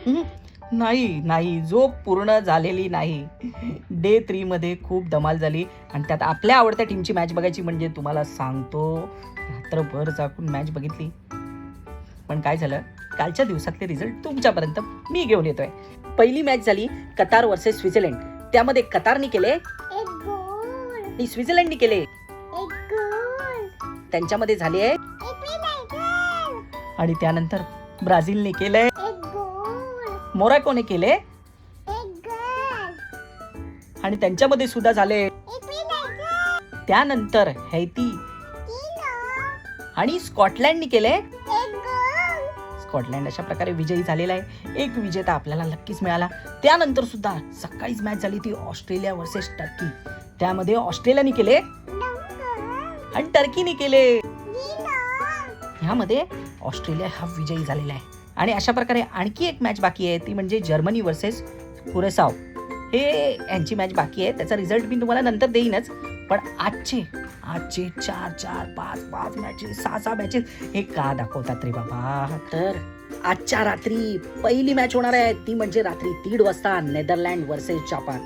नाही नाही, झोप पूर्ण झालेली नाही. डे 3 मध्ये खूप धमाल झाली आणि त्यात आपल्या आवडत्या टीमची मॅच बघायची म्हणजे तुम्हाला सांगतो रात्रभर जागून मॅच बघितली. पण काय झालं, कालच्या दिवसातले रिझल्ट तुमच्यापर्यंत मी घेऊन येतोय. पहिली मॅच झाली कतार वर्सेस स्वित्झर्लंड. त्यामध्ये कतारने केले 1 गोल, आणि स्वित्झर्लंडने केले. 1 गोल, त्यांच्यामध्ये झाले 1 पेनल्टी, आणि त्यानंतर ब्राझीलने केले, 1 गोल, मोरॉकोने केले 1 गोल, आणि त्यांच्यामध्ये सुद्धा झाले. 1 पेनल्टी, त्यानंतर हैती 3 आणि स्कॉटलँडने केले. 1 गोल, स्कॉटलँड अशा प्रकारे विजयी झालेला आहे. एक विजेता आपल्याला नक्कीच मिळाला. त्यानंतर सुद्धा सकाळीच मॅच झाली ती ऑस्ट्रेलिया वर्सेस टर्की. त्यामध्ये ऑस्ट्रेलियाने केले 9 गोल, आणि टर्कीने केले. 3 ह्यामध्ये ऑस्ट्रेलिया हा विजयी झालेला आहे. आणि अशा प्रकारे आणखी एक मॅच बाकी आहे, ती म्हणजे जर्मनी वर्सेस कुरेसाव. हे यांची मॅच बाकी आहे. त्याचा रिझल्ट मी तुम्हाला नंतर देईनच. पण आजचे 4 5 मॅचेस 6 मॅचेस हे का दाखवतात रे बाबा. तर आजच्या रात्री पहिली मॅच होणार आहे, ती म्हणजे रात्री 1:30 वाजता नेदरलँड वर्सेस जापान.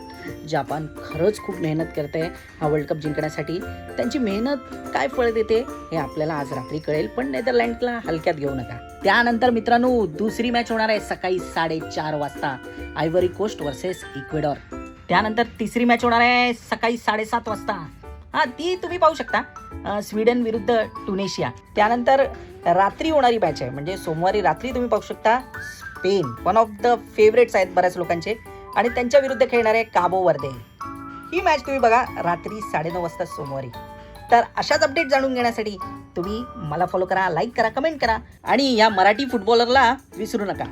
जापान खरंच खूप मेहनत करते हा वर्ल्ड कप जिंकण्यासाठी. त्यांची मेहनत काय फळ देते हे आपल्याला आज रात्री कळेल. पण नेदरलँडला हलक्यात घेऊ नका. त्यानंतर मित्रांनो दुसरी मॅच होणार आहे सकाळी 4:30 वाजता, आयव्हरी कोस्ट वर्सेस इक्वेडॉर. त्यानंतर तिसरी मॅच होणार आहे सकाळी 7:30 वाजता. ती तुम्ही पाहू शकता, स्वीडन विरुद्ध ट्युनिशिया. त्यानंतर रात्री होणारी मॅच आहे म्हणजे सोमवारी रात्री तुम्ही पाहू शकता Spain, one of the favourites आहेत बऱ्याच लोकांचे, आणि त्यांच्या विरुद्ध खेळणार आहे काबो वर्दे. ही मॅच तुम्ही बघा रात्री 9:30 वाजता सोमवारी. तर अशाच अपडेट जाणून घेण्यासाठी तुम्ही मला फॉलो करा, लाईक करा, कमेंट करा आणि या मराठी फुटबॉलरला विसरू नका.